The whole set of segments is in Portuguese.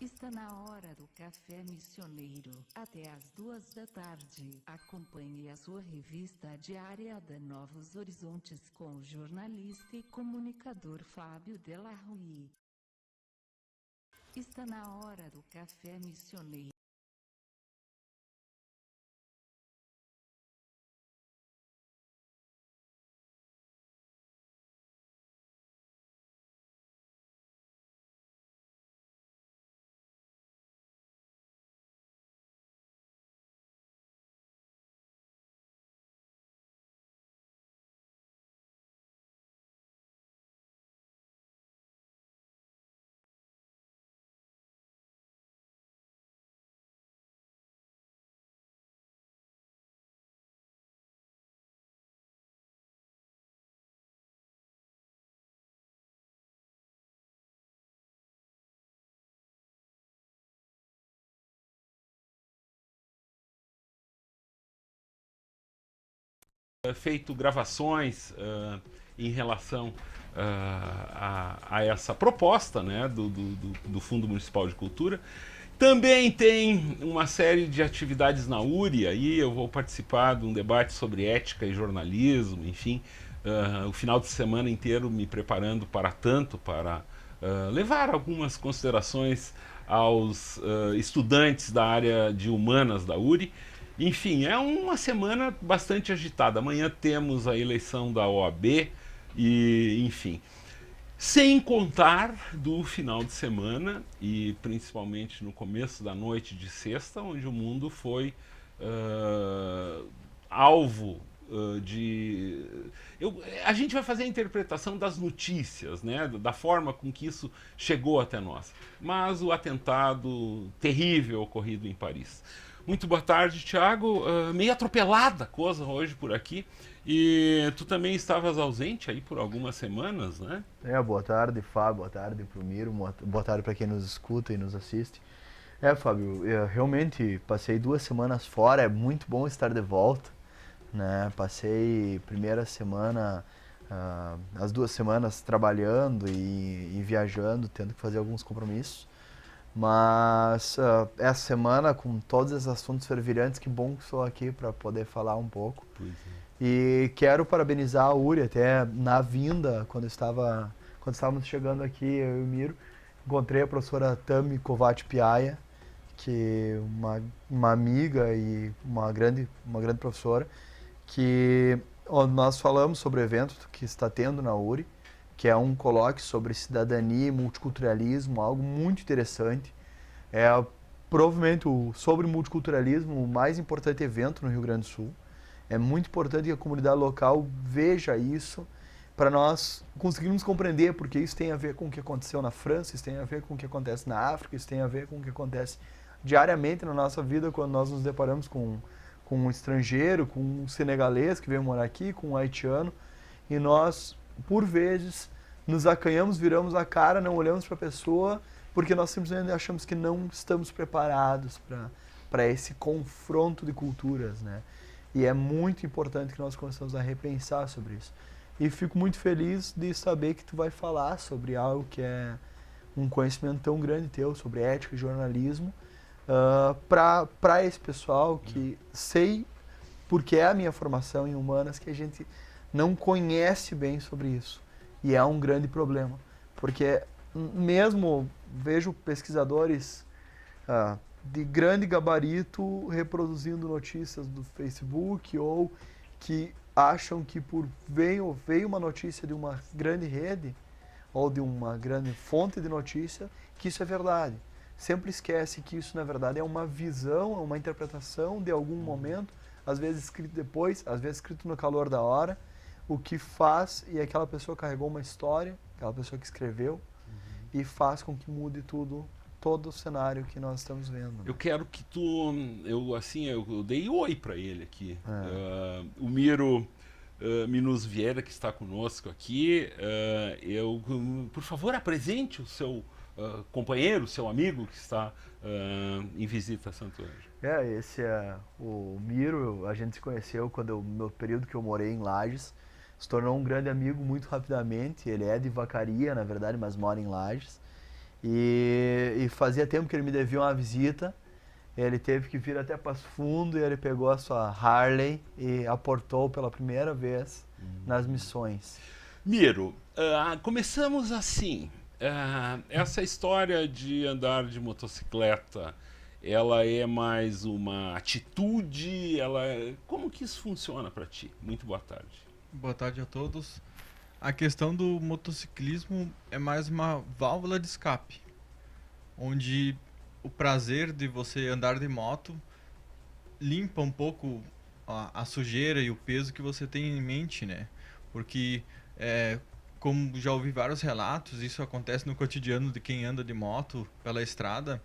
Está na hora do Café Missioneiro, até às 2 da tarde. Acompanhe a sua revista diária da Novos Horizontes com o jornalista e comunicador Fábio Della Rui. Está na hora do Café Missioneiro. Feito gravações em relação a essa proposta, né, do Fundo Municipal de Cultura. Também tem uma série de atividades na URI, aí eu vou participar de um debate sobre ética e jornalismo, enfim, o final de semana inteiro me preparando para levar algumas considerações aos estudantes da área de humanas da URI. Enfim, é uma semana bastante agitada. Amanhã temos a eleição da OAB e, enfim, sem contar do final de semana e principalmente no começo da noite de sexta, onde o mundo foi alvo de... a gente vai fazer a interpretação das notícias, né, da forma com que isso chegou até nós. Mas o atentado terrível ocorrido em Paris. Muito boa tarde, Thiago. Meio atropelada a coisa hoje por aqui. E tu também estavas ausente aí por algumas semanas, né? Boa tarde, Fábio. Boa tarde pro Miro. Boa tarde para quem nos escuta e nos assiste. Fábio, eu realmente passei 2 semanas fora. É muito bom estar de volta, né? Passei primeira semana, as 2 semanas trabalhando e viajando, tendo que fazer alguns compromissos. Mas essa semana, com todos esses assuntos fervilhantes, que bom que estou aqui para poder falar um pouco. Pois é. E quero parabenizar a URI, até na vinda, quando estávamos chegando aqui, eu e o Miro, encontrei a professora Tami Kovács Piaia, que é uma amiga e uma grande professora, que nós falamos sobre o evento que está tendo na URI, que é um colóquio sobre cidadania e multiculturalismo, algo muito interessante. É provavelmente sobre multiculturalismo o mais importante evento no Rio Grande do Sul. É muito importante que a comunidade local veja isso para nós conseguirmos compreender, porque isso tem a ver com o que aconteceu na França, isso tem a ver com o que acontece na África, isso tem a ver com o que acontece diariamente na nossa vida quando nós nos deparamos com um estrangeiro, com um senegalês que veio morar aqui, com um haitiano, e nós, por vezes, nos acanhamos, viramos a cara, não olhamos para a pessoa, porque nós simplesmente achamos que não estamos preparados para esse confronto de culturas, né? E é muito importante que nós começamos a repensar sobre isso. E fico muito feliz de saber que tu vai falar sobre algo que é um conhecimento tão grande teu, sobre ética e jornalismo, para esse pessoal que sei, porque é a minha formação em humanas, que a gente não conhece bem sobre isso. E é um grande problema. Porque mesmo vejo pesquisadores de grande gabarito reproduzindo notícias do Facebook ou que acham que veio uma notícia de uma grande rede ou de uma grande fonte de notícia, que isso é verdade. Sempre esquece que isso, na verdade, é uma visão, é uma interpretação de algum momento, às vezes escrito depois, às vezes escrito no calor da hora, o que faz, e aquela pessoa carregou uma história, aquela pessoa que escreveu, e faz com que mude todo o cenário que nós estamos vendo. Eu quero que eu dei oi para ele aqui. O Miro Minus Vieira, que está conosco aqui, por favor, apresente o seu companheiro, seu amigo que está em visita a Santo Ângelo. Esse é o Miro. A gente se conheceu no período que eu morei em Lages. Se tornou um grande amigo muito rapidamente. Ele é de Vacaria, na verdade, mas mora em Lages. E fazia tempo que ele me devia uma visita. Ele teve que vir até Passo Fundo e ele pegou a sua Harley e aportou pela primeira vez nas missões. Miro, começamos assim. Essa história de andar de motocicleta, ela é mais uma atitude? Como que isso funciona para ti? Muito boa tarde. Boa tarde a todos. A questão do motociclismo é mais uma válvula de escape, onde o prazer de você andar de moto limpa um pouco a sujeira e o peso que você tem em mente, né? Porque, como já ouvi vários relatos, isso acontece no cotidiano de quem anda de moto pela estrada,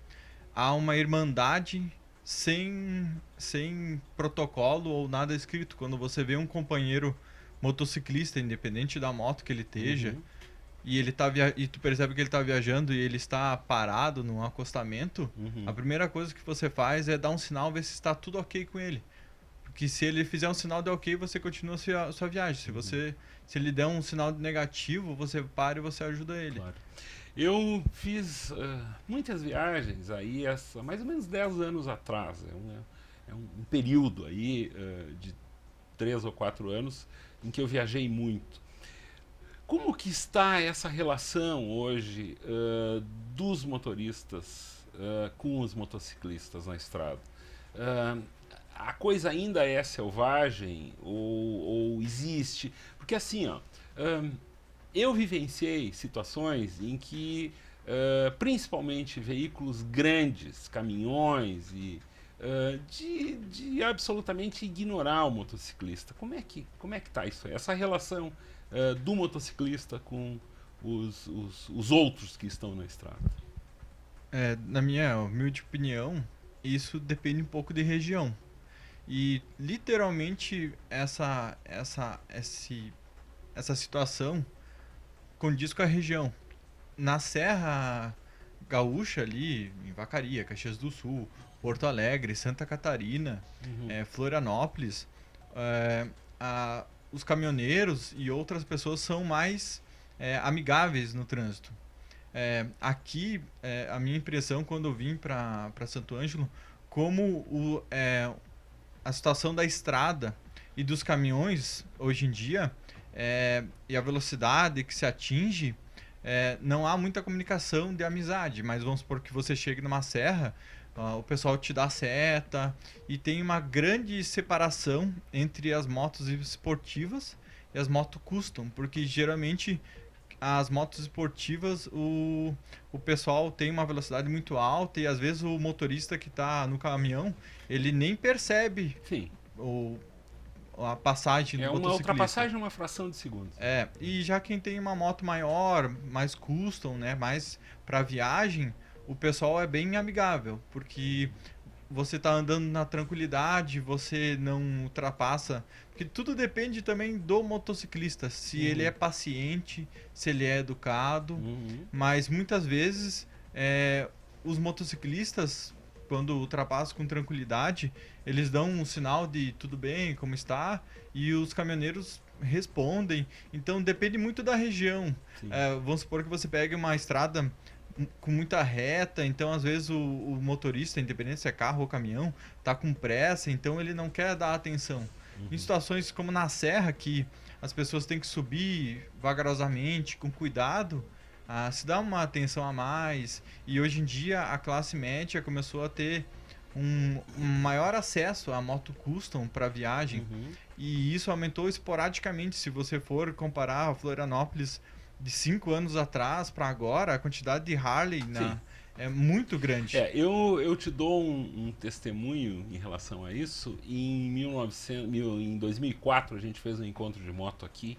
há uma irmandade sem protocolo ou nada escrito. Quando você vê um companheiro motociclista, independente da moto que ele esteja, e ele e tu percebe que ele está viajando e ele está parado num acostamento, a primeira coisa que você faz é dar um sinal, ver se está tudo ok com ele. Porque se ele fizer um sinal de ok, você continua a sua viagem. Se ele der um sinal negativo, você para e você ajuda ele. Claro. Eu fiz muitas viagens aí, mais ou menos 10 anos atrás. É um período aí de 3 ou 4 anos em que eu viajei muito. Como que está essa relação hoje dos motoristas com os motociclistas na estrada? A coisa ainda é selvagem ou existe? Porque assim, eu vivenciei situações em que principalmente veículos grandes, caminhões e de absolutamente ignorar o motociclista. Como é que está isso aí? Essa relação do motociclista com os outros que estão na estrada? Na minha humilde opinião, isso depende um pouco de região. E literalmente essa situação condiz com a região. Na Serra Gaúcha ali, em Vacaria, Caxias do Sul, Porto Alegre, Santa Catarina, Florianópolis, os caminhoneiros e outras pessoas são mais amigáveis no trânsito. Aqui, a minha impressão quando eu vim para Santo Ângelo, como a situação da estrada e dos caminhões hoje em dia, e a velocidade que se atinge, não há muita comunicação de amizade, mas vamos supor que você chegue numa serra, o pessoal te dá seta e tem uma grande separação entre as motos esportivas e as motos custom, porque geralmente as motos esportivas o pessoal tem uma velocidade muito alta e às vezes o motorista que está no caminhão, ele nem percebe a passagem do motociclista. Uma ultrapassagem uma fração de segundo. E já quem tem uma moto maior, mais custom, né, mais para viagem, o pessoal é bem amigável, porque você está andando na tranquilidade, você não ultrapassa, porque tudo depende também do motociclista, se ele é paciente, se ele é educado, mas muitas vezes os motociclistas, quando ultrapassam com tranquilidade, eles dão um sinal de tudo bem, como está, e os caminhoneiros respondem, então depende muito da região. Vamos supor que você pegue uma estrada com muita reta, então às vezes o motorista, independente se é carro ou caminhão, tá com pressa, então ele não quer dar atenção. Em situações como na serra, que as pessoas têm que subir vagarosamente, com cuidado, se dá uma atenção a mais, e hoje em dia a classe média começou a ter um maior acesso à moto custom para viagem, e isso aumentou esporadicamente. Se você for comparar a Florianópolis de 5 anos atrás para agora, a quantidade de Harley é muito grande. Eu te dou um testemunho em relação a isso. Em 2004 a gente fez um encontro de moto aqui.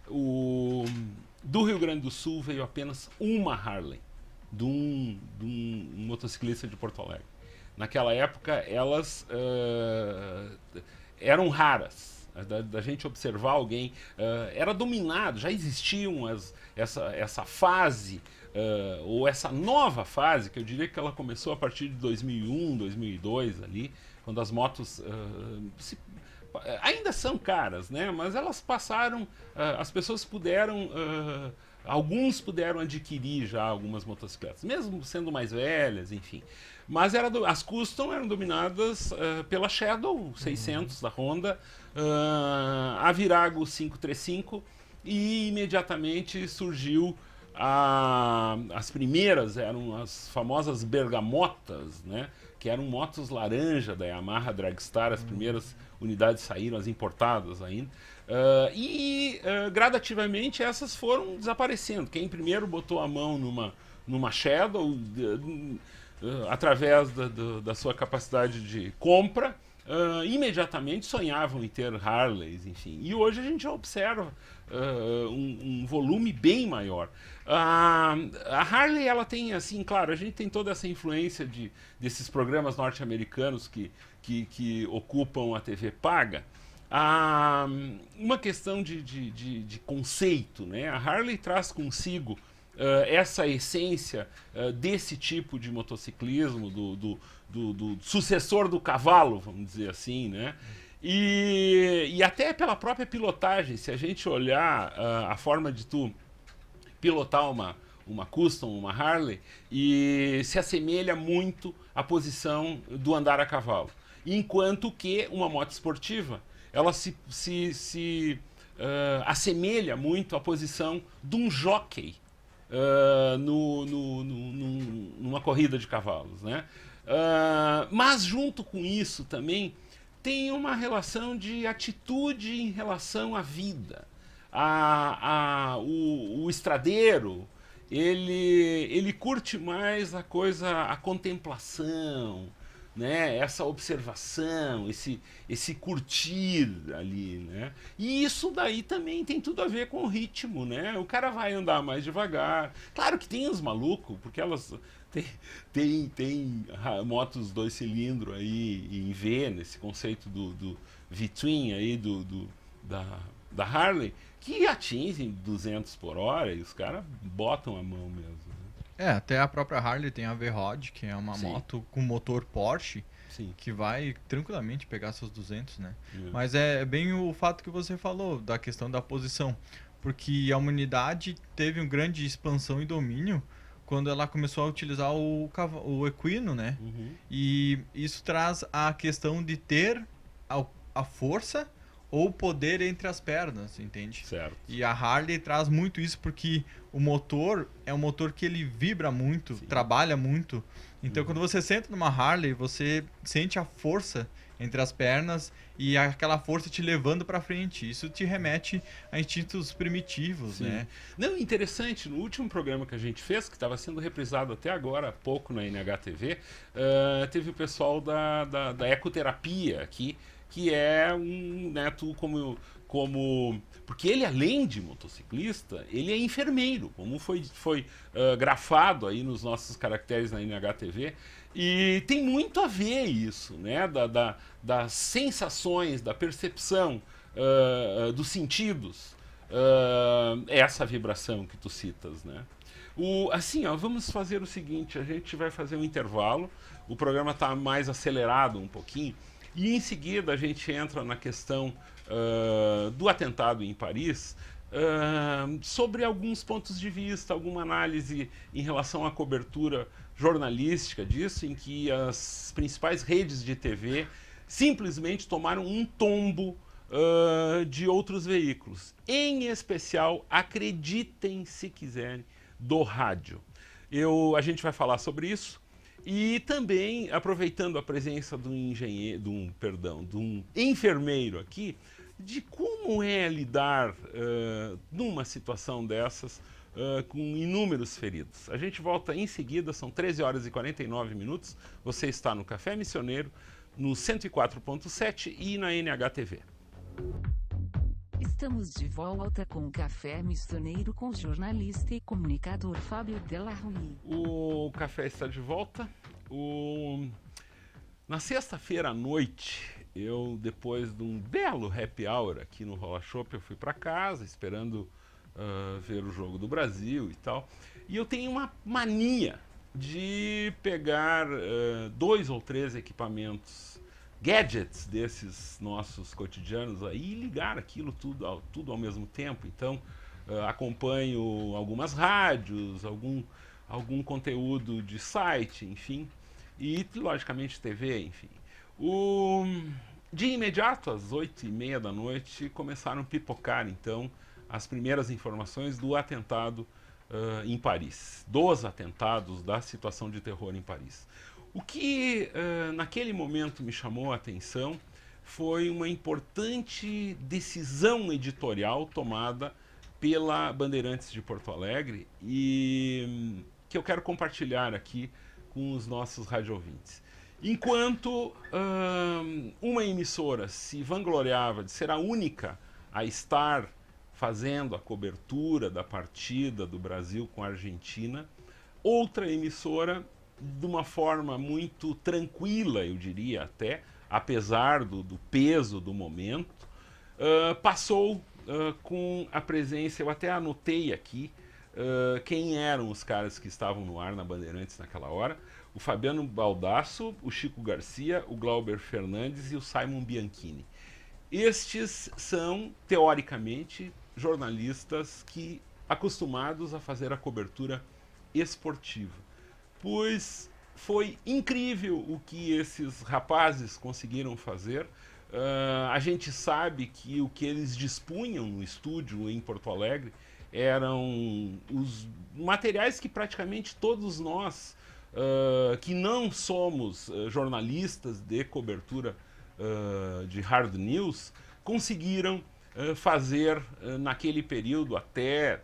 Do Rio Grande do Sul veio apenas uma Harley de um motociclista de Porto Alegre. Naquela época elas eram raras. Da gente observar alguém, era dominado, já existiam essa fase, ou essa nova fase, que eu diria que ela começou a partir de 2001, 2002 ali, quando as motos ainda são caras, né? Mas elas passaram, as pessoas puderam Alguns puderam adquirir já algumas motocicletas, mesmo sendo mais velhas, enfim. Mas as custom eram dominadas pela Shadow 600 da Honda, a Virago 535, e imediatamente surgiu as primeiras, eram as famosas Bergamotas, né? Que eram motos laranja da Yamaha Dragstar, as primeiras unidades saíram, as importadas ainda. Gradativamente essas foram desaparecendo. Quem primeiro botou a mão numa Shadow, através da sua capacidade de compra, imediatamente sonhavam em ter Harleys, enfim. E hoje a gente já observa um volume bem maior. A Harley, ela tem, assim, claro, a gente tem toda essa influência desses programas norte-americanos que ocupam a TV paga. Uma questão de conceito, né? A Harley traz consigo essa essência desse tipo de motociclismo, do sucessor do cavalo, vamos dizer assim, né? E até pela própria pilotagem, se a gente olhar a forma de tu pilotar uma custom, uma Harley, e se assemelha muito à posição do andar a cavalo. Enquanto que uma moto esportiva, ela se assemelha muito à posição de um jockey numa corrida de cavalos, né? Mas junto com isso também tem uma relação de atitude em relação à vida. O estradeiro, ele curte mais a contemplação, né? Essa observação, esse curtir ali, né? E isso daí também tem tudo a ver com o ritmo, né? O cara vai andar mais devagar. Claro que tem os malucos, porque elas tem motos 2 cilindros aí em V, nesse conceito do V-Twin aí da Harley, que atingem 200 por hora e os caras botam a mão mesmo. Até a própria Harley tem a V-Rod, que é uma moto com motor Porsche, que vai tranquilamente pegar seus 200, né? Mas é bem o fato que você falou, da questão da posição, porque a humanidade teve uma grande expansão e domínio quando ela começou a utilizar o equino, né? E isso traz a questão de ter a força ou poder entre as pernas, entende? Certo. E a Harley traz muito isso porque o motor é um motor que ele vibra muito, trabalha muito. Então quando você senta numa Harley, você sente a força entre as pernas e aquela força te levando para frente. Isso te remete a instintos primitivos, né? Não, interessante, no último programa que a gente fez, que estava sendo reprisado até agora há pouco na NHTV, teve o pessoal da ecoterapia aqui, que é tu porque ele, além de motociclista, ele é enfermeiro, como foi grafado aí nos nossos caracteres na NHTV, e tem muito a ver isso, né? Das sensações, da percepção, dos sentidos, essa vibração que tu citas, né? Vamos fazer o seguinte, a gente vai fazer um intervalo, o programa está mais acelerado um pouquinho, e em seguida a gente entra na questão do atentado em Paris, sobre alguns pontos de vista, alguma análise em relação à cobertura jornalística disso, em que as principais redes de TV simplesmente tomaram um tombo de outros veículos. Em especial, acreditem se quiserem, do rádio. A gente vai falar sobre isso. E também, aproveitando a presença de um enfermeiro aqui, de como é lidar numa situação dessas com inúmeros feridos. A gente volta em seguida, são 13 horas e 49 minutos. Você está no Café Missioneiro, no 104.7 e na NHTV. Estamos de volta com o Café Missioneiro com o jornalista e comunicador Fábio Della Rui. O café está de volta. Na sexta-feira à noite, depois de um belo happy hour aqui no Rola Shop, eu fui para casa esperando ver o jogo do Brasil e tal. E eu tenho uma mania de pegar 2 ou 3 equipamentos, gadgets desses nossos cotidianos aí, e ligar aquilo tudo ao mesmo tempo. Então, acompanho algumas rádios, algum conteúdo de site, enfim, e logicamente TV, enfim. De imediato, às 8h30 da noite, começaram a pipocar, então, as primeiras informações do atentado em Paris, dos atentados, da situação de terror em Paris. O que naquele momento me chamou a atenção foi uma importante decisão editorial tomada pela Bandeirantes de Porto Alegre e que eu quero compartilhar aqui com os nossos radioouvintes. Enquanto uma emissora se vangloriava de ser a única a estar fazendo a cobertura da partida do Brasil com a Argentina, outra emissora, de uma forma muito tranquila, eu diria até, apesar do peso do momento, passou com a presença, eu até anotei aqui, quem eram os caras que estavam no ar na Bandeirantes naquela hora: o Fabiano Baldasso, o Chico Garcia, o Glauber Fernandes e o Simon Bianchini. Estes são, teoricamente, jornalistas que acostumados a fazer a cobertura esportiva. Pois foi incrível o que esses rapazes conseguiram fazer. A gente sabe que o que eles dispunham no estúdio em Porto Alegre eram os materiais que praticamente todos nós, que não somos jornalistas de cobertura de hard news, conseguiram fazer naquele período até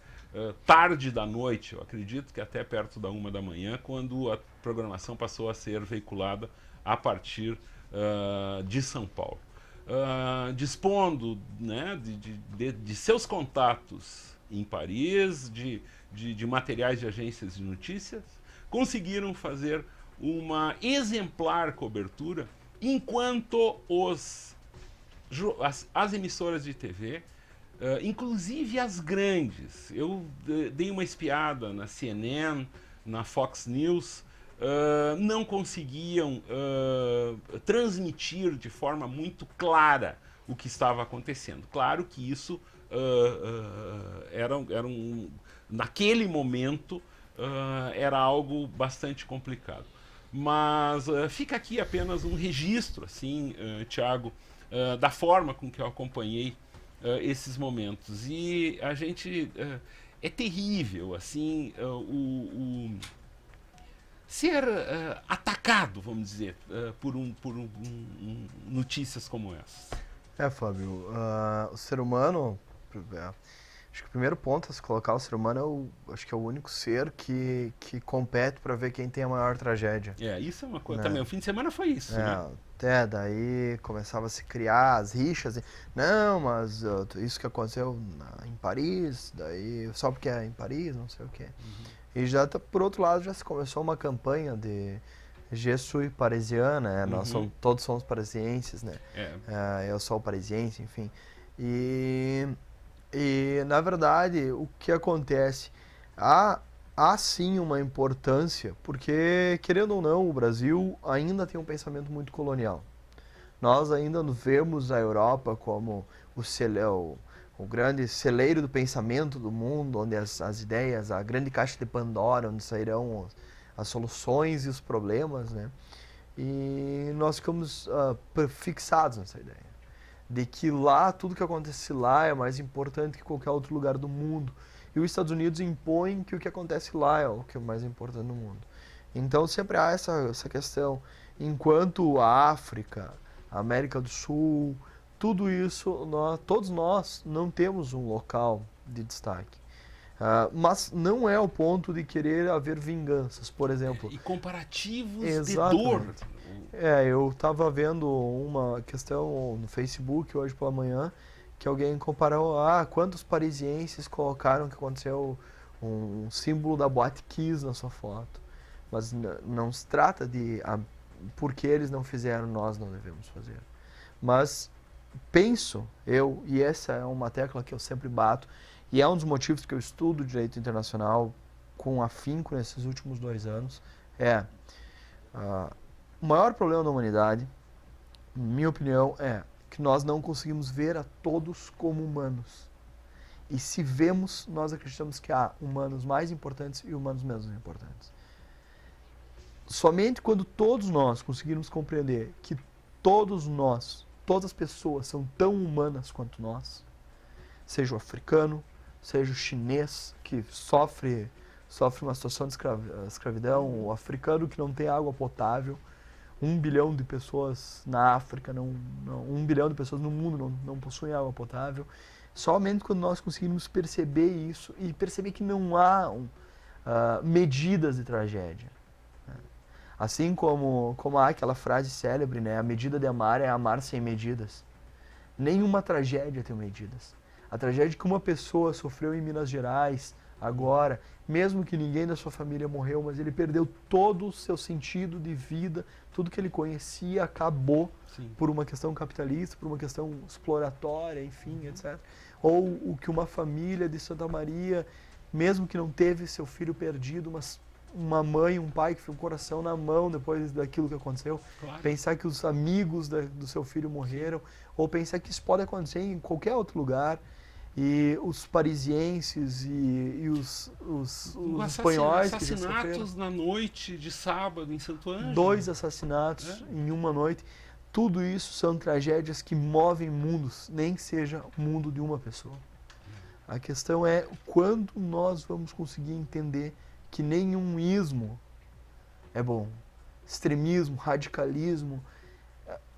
tarde da noite, eu acredito que até perto da 1 da manhã, quando a programação passou a ser veiculada a partir de São Paulo. Dispondo, né, de seus contatos em Paris, de materiais de agências de notícias, conseguiram fazer uma exemplar cobertura, enquanto as emissoras de TV, inclusive as grandes, eu dei uma espiada na CNN, na Fox News, não conseguiam transmitir de forma muito clara o que estava acontecendo. Claro que isso naquele momento era algo bastante complicado. Mas fica aqui apenas um registro, assim, Thiago, da forma com que eu acompanhei esses momentos. E a gente... é terrível, assim, ser atacado, vamos dizer, por notícias como essas. Fábio, o ser humano... acho que o primeiro ponto a se colocar, o ser humano acho que é o único ser que compete para ver quem tem a maior tragédia. Isso é uma coisa, também o fim de semana foi isso, né? Até daí começava a se criar as rixas, não, mas isso que aconteceu em Paris, daí só porque é em Paris, não sei o quê. E já por outro lado já se começou uma campanha de Je suis parisiana, nós todos somos parisienses, né? Eu sou parisiense, enfim. E na verdade, o que acontece? Há sim uma importância, porque, querendo ou não, o Brasil ainda tem um pensamento muito colonial. Nós ainda vemos a Europa como o grande celeiro do pensamento do mundo, onde as ideias, a grande caixa de Pandora, onde sairão as soluções e os problemas, né? E nós ficamos fixados nessa ideia de que lá, tudo que acontece lá é mais importante que qualquer outro lugar do mundo. E os Estados Unidos impõem que o que acontece lá é o que é mais importante no mundo. Então sempre há essa questão. Enquanto a África, a América do Sul, tudo isso, todos nós não temos um local de destaque. Mas não é o ponto de querer haver vinganças, por exemplo. E comparativos Exatamente. de dor. Eu estava vendo uma questão no Facebook hoje pela manhã, que alguém comparou, quantos parisienses colocaram que aconteceu um símbolo da Boate Kiss na sua foto. Mas não se trata de porque eles não fizeram, nós não devemos fazer. Mas penso, e essa é uma tecla que eu sempre bato, e é um dos motivos que eu estudo direito internacional com afinco nesses últimos 2 anos, o maior problema da humanidade, minha opinião, é que nós não conseguimos ver a todos como humanos. E se vemos, nós acreditamos que há humanos mais importantes e humanos menos importantes. Somente quando todos nós conseguirmos compreender que todos nós, todas as pessoas são tão humanas quanto nós, seja o africano, seja o chinês que sofre uma situação de escravidão, o africano que não tem água potável, 1 bilhão de pessoas na África, 1 bilhão de pessoas no mundo não possuem água potável. Somente quando nós conseguirmos perceber isso e perceber que não há medidas de tragédia. Assim como há aquela frase célebre, né? A medida de amar é amar sem medidas. Nenhuma tragédia tem medidas. A tragédia que uma pessoa sofreu em Minas Gerais, agora, mesmo que ninguém da sua família morreu, mas ele perdeu todo o seu sentido de vida, tudo que ele conhecia acabou. Sim. Por uma questão capitalista, por uma questão exploratória, enfim, etc. Ou o que uma família de Santa Maria, mesmo que não teve seu filho perdido, mas uma mãe, um pai que ficou com o coração na mão depois daquilo que aconteceu, claro. Pensar que os amigos do seu filho morreram, ou pensar que isso pode acontecer em qualquer outro lugar, e os parisienses e os espanhóis que já sofreram. Assassinatos na noite de sábado em Santo Ângelo. 2 assassinatos em uma noite. Tudo isso são tragédias que movem mundos, nem que seja o mundo de uma pessoa. A questão é quando nós vamos conseguir entender que nenhum ismo é bom. Extremismo, radicalismo,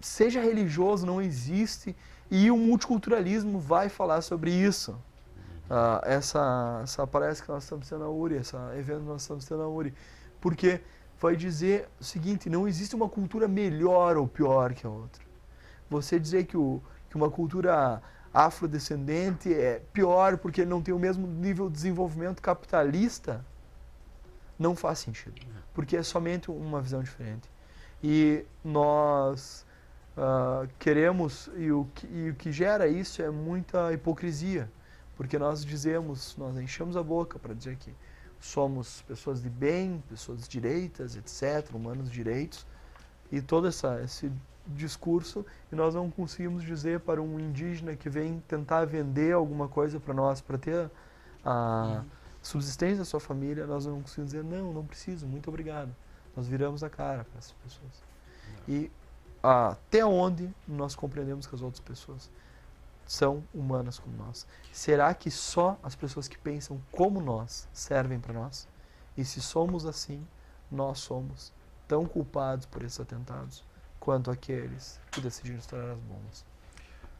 seja religioso, não existe, e o multiculturalismo vai falar sobre isso. Essa palestra que nós estamos tendo na URI, esse evento que nós estamos tendo na URI, porque vai dizer o seguinte, não existe uma cultura melhor ou pior que a outra. Você dizer que uma cultura afrodescendente é pior porque não tem o mesmo nível de desenvolvimento capitalista, não faz sentido, porque é somente uma visão diferente. E nós queremos, e o que gera isso é muita hipocrisia, porque nós enchemos a boca para dizer que somos pessoas de bem, pessoas direitas, etc., humanos direitos, e todo esse discurso, e nós não conseguimos dizer para um indígena que vem tentar vender alguma coisa para nós, para ter a subsistência da sua família, nós não conseguimos dizer, não preciso, muito obrigado. Nós viramos a cara para essas pessoas. Não. E até onde nós compreendemos que as outras pessoas são humanas como nós? Será que só as pessoas que pensam como nós servem para nós? E se somos assim, nós somos tão culpados por esses atentados quanto aqueles que decidiram estourar as bombas.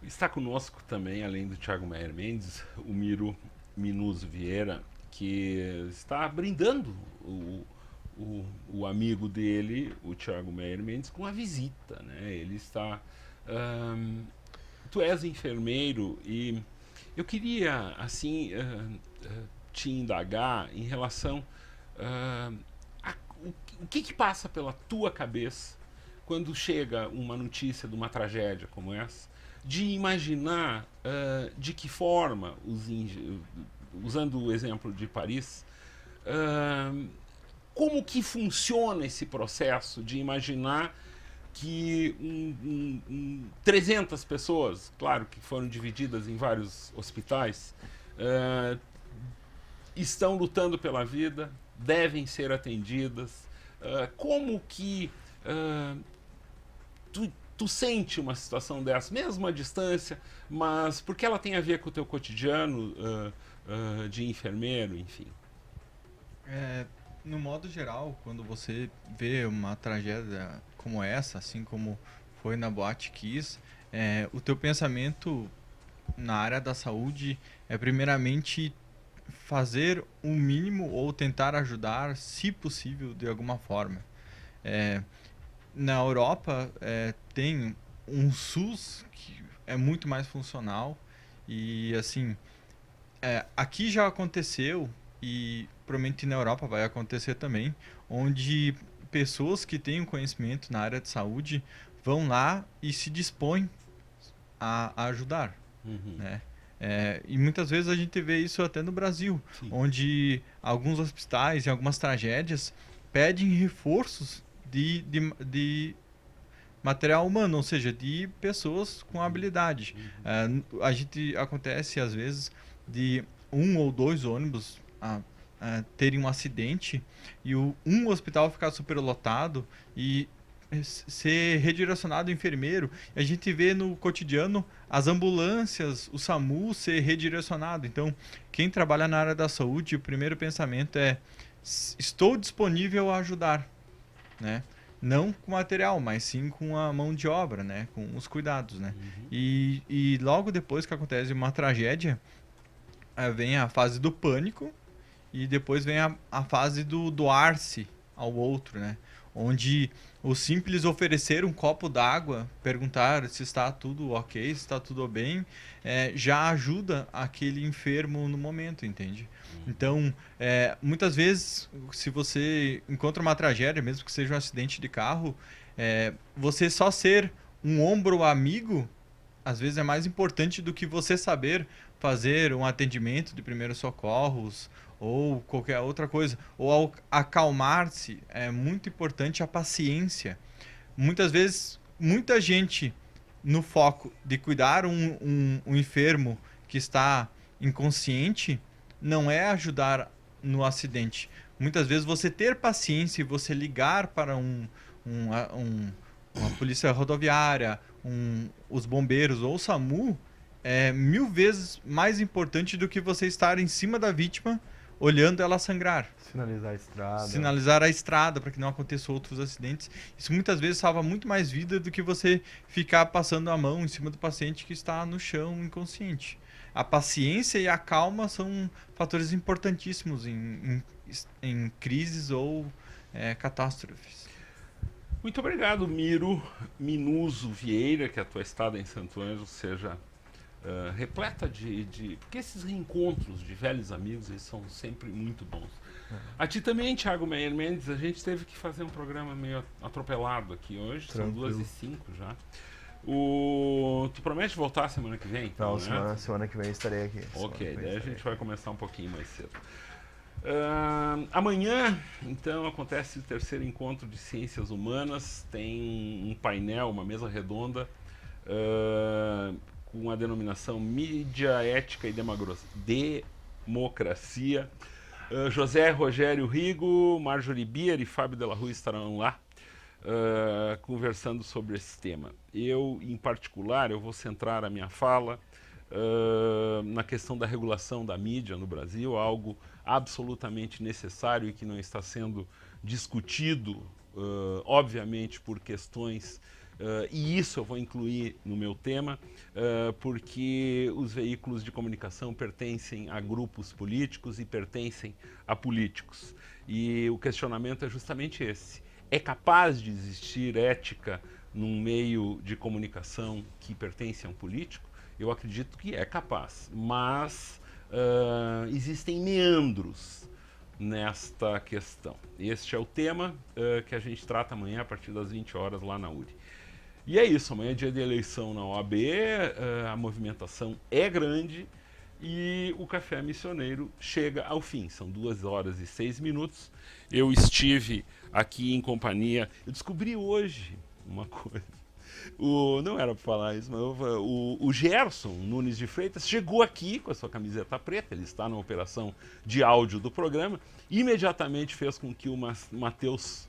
Está conosco também, além do Thiago Meyer Mendes, o Miro Minuso Vieira, que está brindando o amigo dele, o Thiago Meyer Mendes, com a visita, né? Ele está... tu és enfermeiro e eu queria, assim, te indagar em relação o que passa pela tua cabeça quando chega uma notícia de uma tragédia como essa, de imaginar de que forma, usando o exemplo de Paris, como que funciona esse processo de imaginar que 300 pessoas, claro que foram divididas em vários hospitais, estão lutando pela vida, devem ser atendidas. Como que tu sente uma situação dessa, mesmo à distância, mas porque ela tem a ver com o teu cotidiano de enfermeiro, enfim? No modo geral, quando você vê uma tragédia como essa, assim como foi na Boate Kiss, o teu pensamento na área da saúde é primeiramente fazer o mínimo ou tentar ajudar, se possível, de alguma forma. Na Europa tem um SUS que é muito mais funcional e assim, aqui já aconteceu e provavelmente na Europa vai acontecer também, onde pessoas que têm um conhecimento na área de saúde vão lá e se dispõem a ajudar, né? E muitas vezes a gente vê isso até no Brasil, sim, onde alguns hospitais e algumas tragédias pedem reforços de material humano, ou seja, de pessoas com habilidade. A gente acontece às vezes de 1 ou 2 ônibus terem um acidente e um hospital ficar superlotado e ser redirecionado o enfermeiro. A gente vê no cotidiano as ambulâncias, o SAMU ser redirecionado. Então, quem trabalha na área da saúde, o primeiro pensamento é: estou disponível a ajudar, né? Não com material, mas sim com a mão de obra, né? Com os cuidados, né? E logo depois que acontece uma tragédia, vem a fase do pânico e depois vem a fase do doar-se ao outro, né? Onde o simples oferecer um copo d'água, perguntar se está tudo ok, se está tudo bem, já ajuda aquele enfermo no momento, entende? Então, muitas vezes, se você encontra uma tragédia, mesmo que seja um acidente de carro, você só ser um ombro amigo, às vezes é mais importante do que você saber fazer um atendimento de primeiros socorros, ou qualquer outra coisa, ou acalmar-se. É muito importante a paciência. Muitas vezes, muita gente no foco de cuidar um enfermo que está inconsciente não é ajudar no acidente. Muitas vezes você ter paciência e você ligar para uma polícia rodoviária, os bombeiros ou o SAMU é 1000 vezes mais importante do que você estar em cima da vítima olhando ela sangrar. Sinalizar a estrada para que não aconteçam outros acidentes. Isso muitas vezes salva muito mais vida do que você ficar passando a mão em cima do paciente que está no chão inconsciente. A paciência e a calma são fatores importantíssimos em crises ou catástrofes. Muito obrigado, Miro Minuso Vieira, que a tua estada em Santo Ângelo seja repleta de... Porque esses reencontros de velhos amigos, eles são sempre muito bons. A ti também, Thiago Meyer Mendes, a gente teve que fazer um programa meio atropelado aqui hoje, Tranquilo. são 2h05 já. Tu promete voltar semana que vem? Então, Não, semana que vem estarei aqui. Ok, daí a gente vai começar um pouquinho mais cedo. Amanhã, então, acontece o terceiro encontro de Ciências Humanas, tem um painel, uma mesa redonda, com a denominação Mídia, Ética e Democracia. José Rogério Rigo, Marjorie Bier e Fábio Della Rua estarão lá conversando sobre esse tema. Eu, em particular, eu vou centrar a minha fala na questão da regulação da mídia no Brasil, algo absolutamente necessário e que não está sendo discutido, obviamente, por questões... e isso eu vou incluir no meu tema, porque os veículos de comunicação pertencem a grupos políticos e pertencem a políticos. E o questionamento é justamente esse. É capaz de existir ética num meio de comunicação que pertence a um político? Eu acredito que é capaz, mas existem meandros nesta questão. Este é o tema que a gente trata amanhã a partir das 20 horas lá na URI. E é isso, amanhã é dia de eleição na OAB, a movimentação é grande e o Café Missioneiro chega ao fim. São 2h06. Eu estive aqui em companhia, eu descobri hoje uma coisa, não era para falar isso, mas o Gerson Nunes de Freitas chegou aqui com a sua camiseta preta, ele está na operação de áudio do programa, imediatamente fez com que o Matheus,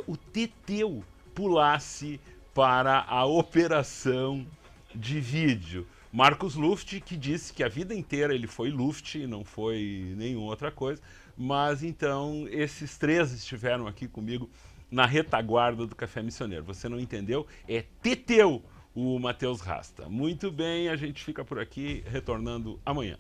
o Teteu, pulasse para a operação de vídeo. Marcos Luft, que disse que a vida inteira ele foi Luft e não foi nenhuma outra coisa, mas então esses três estiveram aqui comigo na retaguarda do Café Missioneiro. Você não entendeu? É Teteu, o Matheus Rasta. Muito bem, a gente fica por aqui, retornando amanhã.